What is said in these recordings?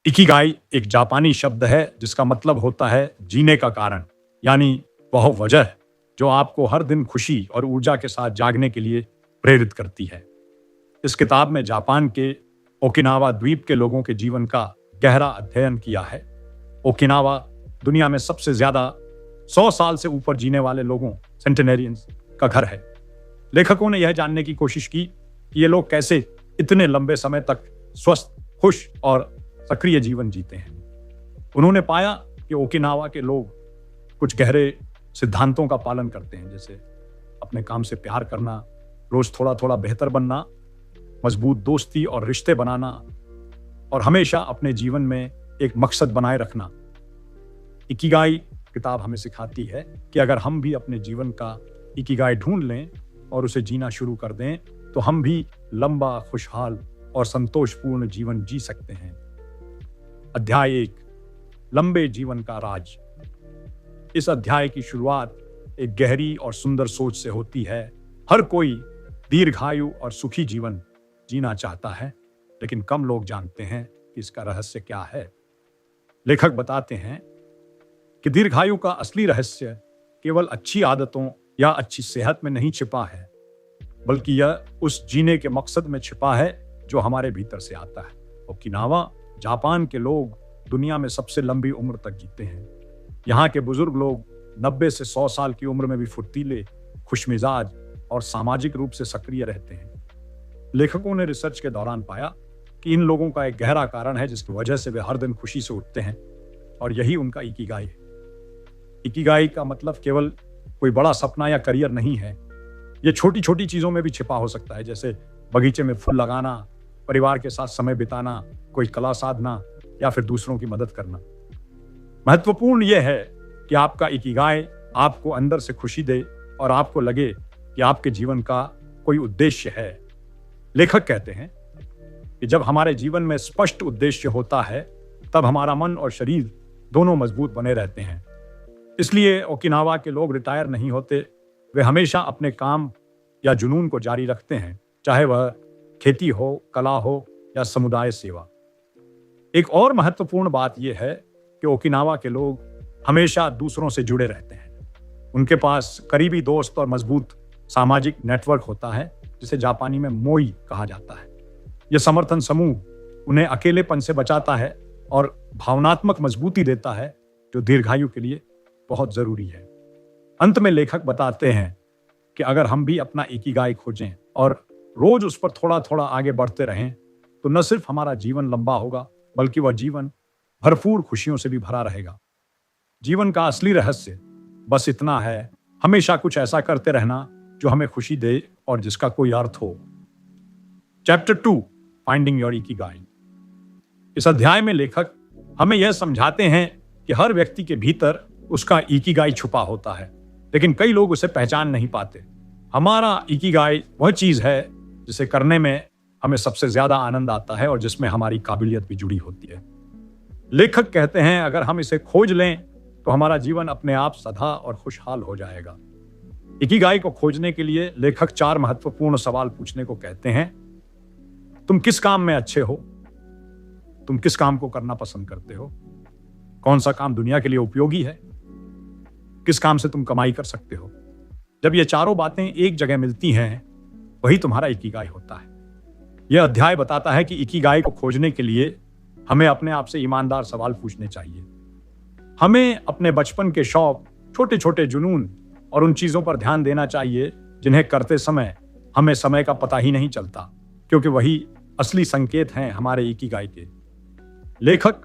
Ikigai एक जापानी शब्द है जिसका मतलब होता है जीने का कारण, यानी वह वजह जो आपको हर दिन खुशी और ऊर्जा के साथ जागने के लिए प्रेरित करती है। इस किताब में जापान के ओकिनावा द्वीप के लोगों के जीवन का गहरा अध्ययन किया है। ओकिनावा दुनिया में सबसे ज्यादा 100 साल से ऊपर जीने वाले लोगों सेंटेनेरियंस का घर है। लेखकों ने यह जानने की कोशिश की कि ये लोग कैसे इतने लंबे समय तक स्वस्थ, खुश और सक्रिय जीवन जीते हैं। उन्होंने पाया कि ओकिनावा के लोग कुछ गहरे सिद्धांतों का पालन करते हैं, जैसे अपने काम से प्यार करना, रोज थोड़ा थोड़ा बेहतर बनना, मजबूत दोस्ती और रिश्ते बनाना और हमेशा अपने जीवन में एक मकसद बनाए रखना। इकिगाई किताब हमें सिखाती है कि अगर हम भी अपने जीवन का इकिगाई ढूंढ लें और उसे जीना शुरू कर दें तो हम भी लंबा, खुशहाल और संतोषपूर्ण जीवन जी सकते हैं। अध्याय 1, लंबे जीवन का राज। इस अध्याय की शुरुआत एक गहरी और सुंदर सोच से होती है। हर कोई दीर्घायु और सुखी जीवन जीना चाहता है, लेकिन कम लोग जानते हैं कि इसका रहस्य क्या है। लेखक बताते हैं कि दीर्घायु का असली रहस्य केवल अच्छी आदतों या अच्छी सेहत में नहीं छिपा है, बल्कि यह उस जीने के मकसद में छिपा है जो हमारे भीतर से आता है। ओकिनावा जापान के लोग दुनिया में सबसे लंबी उम्र तक जीते हैं। यहाँ के बुजुर्ग लोग 90 से 100 साल की उम्र में भी फुर्तीले, खुशमिजाज और सामाजिक रूप से सक्रिय रहते हैं। लेखकों ने रिसर्च के दौरान पाया कि इन लोगों का एक गहरा कारण है जिसकी वजह से वे हर दिन खुशी से उठते हैं, और यही उनका इकिगाई है। इकिगाई का मतलब केवल कोई बड़ा सपना या करियर नहीं है। ये छोटी छोटी चीजों में भी छिपा हो सकता है, जैसे बगीचे में फूल लगाना, परिवार के साथ समय बिताना, कोई कला साधना या फिर दूसरों की मदद करना। महत्वपूर्ण यह है कि आपका इकिगाई आपको अंदर से खुशी दे और आपको लगे कि आपके जीवन का कोई उद्देश्य है। लेखक कहते हैं कि जब हमारे जीवन में स्पष्ट उद्देश्य होता है तब हमारा मन और शरीर दोनों मजबूत बने रहते हैं। इसलिए ओकिनावा के लोग रिटायर नहीं होते। वे हमेशा अपने काम या जुनून को जारी रखते हैं, चाहे वह खेती हो, कला हो या समुदाय सेवा। एक और महत्वपूर्ण बात यह है कि ओकिनावा के लोग हमेशा दूसरों से जुड़े रहते हैं। उनके पास करीबी दोस्त और मजबूत सामाजिक नेटवर्क होता है, जिसे जापानी में मोई कहा जाता है। यह समर्थन समूह उन्हें अकेलेपन से बचाता है और भावनात्मक मजबूती देता है, जो दीर्घायु के लिए बहुत जरूरी है। अंत में लेखक बताते हैं कि अगर हम भी अपना इकिगाई खोजें और रोज उस पर थोड़ा थोड़ा आगे बढ़ते रहें, तो न सिर्फ हमारा जीवन लंबा होगा, बल्कि वह जीवन भरपूर खुशियों से भी भरा रहेगा। जीवन का असली रहस्य बस इतना है, हमेशा कुछ ऐसा करते रहना जो हमें खुशी दे और जिसका कोई अर्थ हो। Chapter 2, finding your Ikigai. इस अध्याय में लेखक हमें यह समझाते हैं कि हर व्यक्ति के भीतर उसका इकिगाई छुपा होता है, लेकिन कई लोग उसे पहचान नहीं पाते। हमारा इकिगाई वह चीज है जिसे करने में हमें सबसे ज्यादा आनंद आता है और जिसमें हमारी काबिलियत भी जुड़ी होती है। लेखक कहते हैं अगर हम इसे खोज लें तो हमारा जीवन अपने आप सदा और खुशहाल हो जाएगा। इकिगाई को खोजने के लिए लेखक 4 महत्वपूर्ण सवाल पूछने को कहते हैं। तुम किस काम में अच्छे हो? तुम किस काम को करना पसंद करते हो? कौन सा काम दुनिया के लिए उपयोगी है? किस काम से तुम कमाई कर सकते हो? जब ये चारों बातें एक जगह मिलती हैं, वही तुम्हारा इकिगाई होता है। यह अध्याय बताता है कि इकिगाई को खोजने के लिए हमें अपने आप से ईमानदार सवाल पूछने चाहिए। हमें अपने बचपन के शौक, छोटे छोटे जुनून और उन चीजों पर ध्यान देना चाहिए जिन्हें करते समय हमें समय का पता ही नहीं चलता, क्योंकि वही असली संकेत हैं हमारे इकिगाई के। लेखक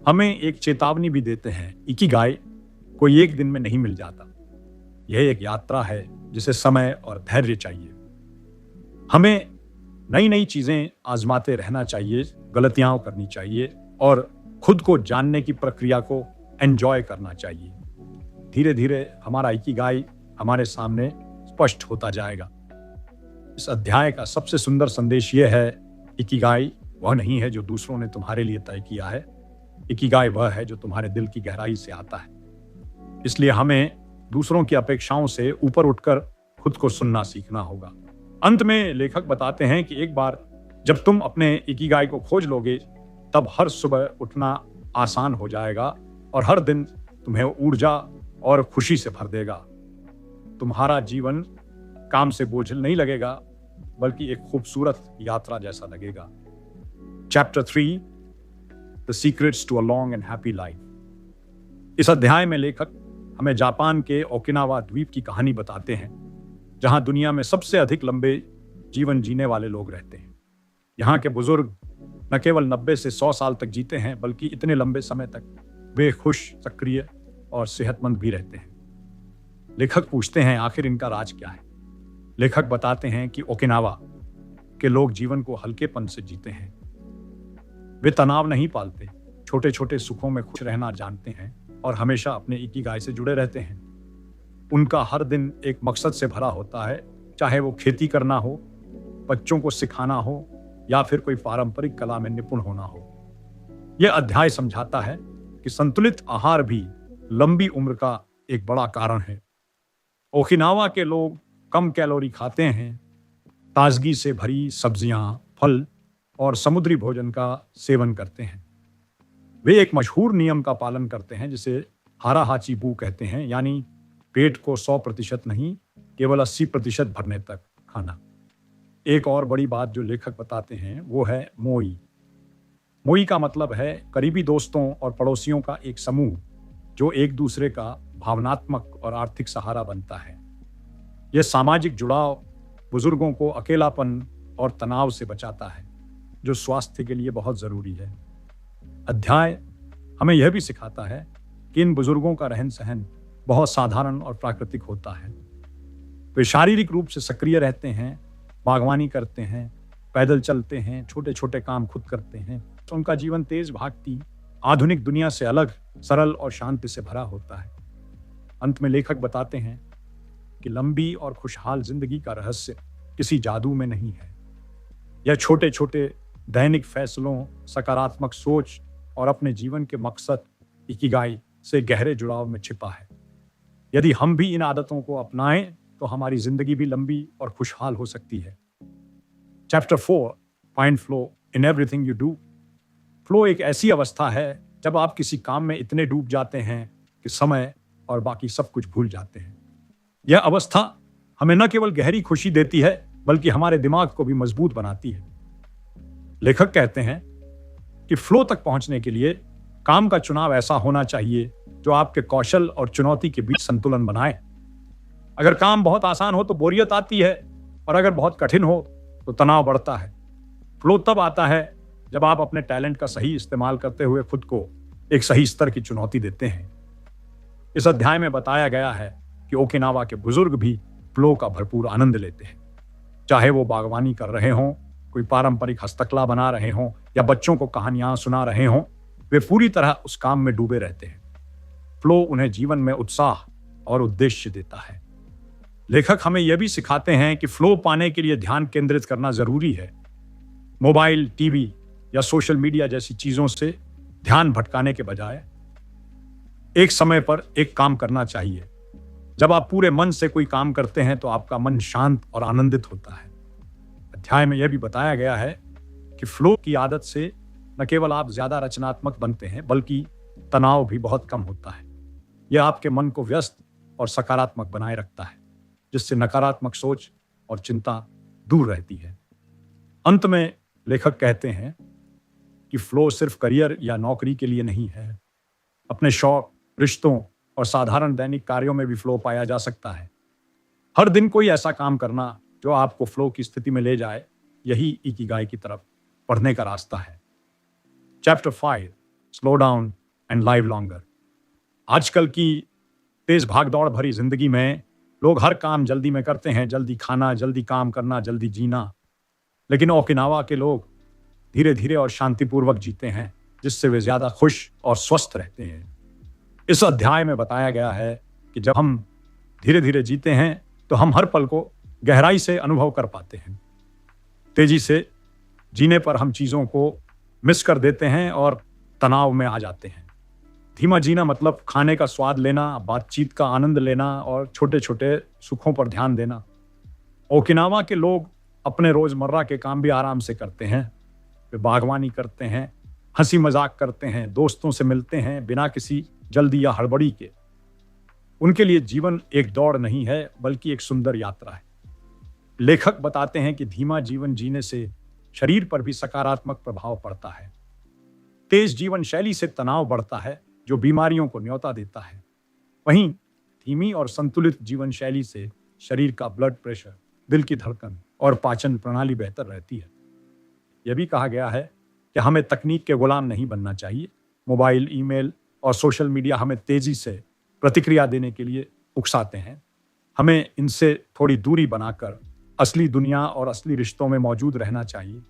हमें एक चेतावनी भी देते हैं, इकिगाई कोई एक दिन में नहीं मिल जाता। यह एक यात्रा है जिसे समय और धैर्य चाहिए। हमें नई नई चीजें आजमाते रहना चाहिए, गलतियां करनी चाहिए और खुद को जानने की प्रक्रिया को एंजॉय करना चाहिए। धीरे धीरे हमारा इकिगाई हमारे सामने स्पष्ट होता जाएगा। इस अध्याय का सबसे सुंदर संदेश यह है, इकिगाई वह नहीं है जो दूसरों ने तुम्हारे लिए तय किया है। इकिगाई वह है जो तुम्हारे दिल की गहराई से आता है। इसलिए हमें दूसरों की अपेक्षाओं से ऊपर उठकर खुद को सुनना सीखना होगा। अंत में लेखक बताते हैं कि एक बार जब तुम अपने इकिगाई को खोज लोगे तब हर सुबह उठना आसान हो जाएगा और हर दिन तुम्हें ऊर्जा और खुशी से भर देगा। तुम्हारा जीवन काम से बोझिल नहीं लगेगा, बल्कि एक खूबसूरत यात्रा जैसा लगेगा। Chapter 3 the secrets to a long and happy life. इस अध्याय में लेखक हमें जापान के ओकिनावा द्वीप की कहानी बताते हैं, जहां दुनिया में सबसे अधिक लंबे जीवन जीने वाले लोग रहते हैं। यहाँ के बुजुर्ग न केवल 90 से 100 साल तक जीते हैं, बल्कि इतने लंबे समय तक वे खुश, सक्रिय और सेहतमंद भी रहते हैं। लेखक पूछते हैं, आखिर इनका राज क्या है? लेखक बताते हैं कि ओकिनावा के लोग जीवन को हल्केपन से जीते हैं। वे तनाव नहीं पालते, छोटे छोटे सुखों में खुश रहना जानते हैं और हमेशा अपने इकिगाई से जुड़े रहते हैं। उनका हर दिन एक मकसद से भरा होता है, चाहे वो खेती करना हो, बच्चों को सिखाना हो या फिर कोई पारंपरिक कला में निपुण होना हो। यह अध्याय समझाता है कि संतुलित आहार भी लंबी उम्र का एक बड़ा कारण है। ओकिनावा के लोग कम कैलोरी खाते हैं, ताजगी से भरी सब्जियां, फल और समुद्री भोजन का सेवन करते हैं। वे एक मशहूर नियम का पालन करते हैं जिसे हारा हाची बू कहते हैं, यानी पेट को 100% नहीं, केवल 80% भरने तक खाना। एक और बड़ी बात जो लेखक बताते हैं वो है मोई। मोई का मतलब है करीबी दोस्तों और पड़ोसियों का एक समूह जो एक दूसरे का भावनात्मक और आर्थिक सहारा बनता है। यह सामाजिक जुड़ाव बुजुर्गों को अकेलापन और तनाव से बचाता है, जो स्वास्थ्य के लिए बहुत जरूरी है। अध्याय हमें यह भी सिखाता है कि इन बुजुर्गों का रहन सहन बहुत साधारण और प्राकृतिक होता है। वे शारीरिक रूप से सक्रिय रहते हैं, बागवानी करते हैं, पैदल चलते हैं, छोटे छोटे काम खुद करते हैं। तो उनका जीवन तेज भागती आधुनिक दुनिया से अलग, सरल और शांति से भरा होता है। अंत में लेखक बताते हैं कि लंबी और खुशहाल जिंदगी का रहस्य किसी जादू में नहीं है। यह छोटे छोटे दैनिक फैसलों, सकारात्मक सोच और अपने जीवन के मकसद इकिगाई से गहरे जुड़ाव में छिपा है। यदि हम भी इन आदतों को अपनाएं तो हमारी जिंदगी भी लंबी और खुशहाल हो सकती है। Chapter 4 find flow in everything you do. Flow एक ऐसी अवस्था है जब आप किसी काम में इतने डूब जाते हैं कि समय और बाकी सब कुछ भूल जाते हैं। यह अवस्था हमें न केवल गहरी खुशी देती है, बल्कि हमारे दिमाग को भी मजबूत बनाती है। लेखक कहते हैं कि फ्लो तक पहुंचने के लिए काम का चुनाव ऐसा होना चाहिए जो आपके कौशल और चुनौती के बीच संतुलन बनाए। अगर काम बहुत आसान हो तो बोरियत आती है, और अगर बहुत कठिन हो तो तनाव बढ़ता है। फ्लो तब आता है जब आप अपने टैलेंट का सही इस्तेमाल करते हुए खुद को एक सही स्तर की चुनौती देते हैं। इस अध्याय में बताया गया है कि ओकिनावा के बुजुर्ग भी फ्लो का भरपूर आनंद लेते हैं। चाहे वो बागवानी कर रहे हों, कोई पारंपरिक हस्तकला बना रहे हों या बच्चों को कहानियां सुना रहे हों, वे पूरी तरह उस काम में डूबे रहते हैं। फ्लो उन्हें जीवन में उत्साह और उद्देश्य देता है। लेखक हमें यह भी सिखाते हैं कि फ्लो पाने के लिए ध्यान केंद्रित करना जरूरी है। मोबाइल, टीवी या सोशल मीडिया जैसी चीजों से ध्यान भटकाने के बजाय एक समय पर एक काम करना चाहिए। जब आप पूरे मन से कोई काम करते हैं तो आपका मन शांत और आनंदित होता है। अध्याय में यह भी बताया गया है कि फ्लो की आदत से न केवल आप ज्यादा रचनात्मक बनते हैं, बल्कि तनाव भी बहुत कम होता है। यह आपके मन को व्यस्त और सकारात्मक बनाए रखता है, जिससे नकारात्मक सोच और चिंता दूर रहती है। अंत में लेखक कहते हैं कि फ्लो सिर्फ करियर या नौकरी के लिए नहीं है। अपने शौक, रिश्तों और साधारण दैनिक कार्यों में भी फ्लो पाया जा सकता है। हर दिन कोई ऐसा काम करना जो आपको फ्लो की स्थिति में ले जाए, यही इकिगाई की तरफ बढ़ने का रास्ता है। Chapter 5 slow down and live longer. आजकल की तेज भागदौड़ भरी जिंदगी में लोग हर काम जल्दी में करते हैं, जल्दी खाना, जल्दी काम करना, जल्दी जीना। लेकिन ओकिनावा के लोग धीरे धीरे और शांतिपूर्वक जीते हैं, जिससे वे ज्यादा खुश और स्वस्थ रहते हैं। इस अध्याय में बताया गया है कि जब हम धीरे धीरे जीते हैं तो हम हर पल को गहराई से अनुभव कर पाते हैं। तेजी से जीने पर हम चीजों को मिस कर देते हैं और तनाव में आ जाते हैं। धीमा जीना मतलब खाने का स्वाद लेना, बातचीत का आनंद लेना और छोटे छोटे सुखों पर ध्यान देना। ओकिनावा के लोग अपने रोजमर्रा के काम भी आराम से करते हैं। वे बागवानी करते हैं, हंसी मजाक करते हैं, दोस्तों से मिलते हैं बिना किसी जल्दी या हड़बड़ी के। उनके लिए जीवन एक दौड़ नहीं है बल्कि एक सुंदर यात्रा है। लेखक बताते हैं कि धीमा जीवन जीने से शरीर पर भी सकारात्मक प्रभाव पड़ता है। तेज जीवन शैली से तनाव बढ़ता है जो बीमारियों को न्योता देता है। वहीं धीमी और संतुलित जीवन शैली से शरीर का ब्लड प्रेशर, दिल की धड़कन और पाचन प्रणाली बेहतर रहती है। यह भी कहा गया है कि हमें तकनीक के गुलाम नहीं बनना चाहिए। मोबाइल, ईमेल और सोशल मीडिया हमें तेजी से प्रतिक्रिया देने के लिए उकसाते हैं। हमें इनसे थोड़ी दूरी बनाकर असली दुनिया और असली रिश्तों में मौजूद रहना चाहिए।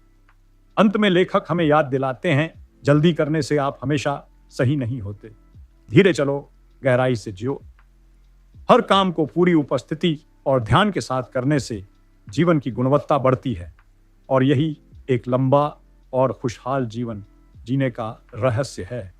अंत में लेखक हमें याद दिलाते हैं, जल्दी करने से आप हमेशा सही नहीं होते। धीरे चलो, गहराई से जियो। हर काम को पूरी उपस्थिति और ध्यान के साथ करने से जीवन की गुणवत्ता बढ़ती है और यही एक लंबा और खुशहाल जीवन जीने का रहस्य है।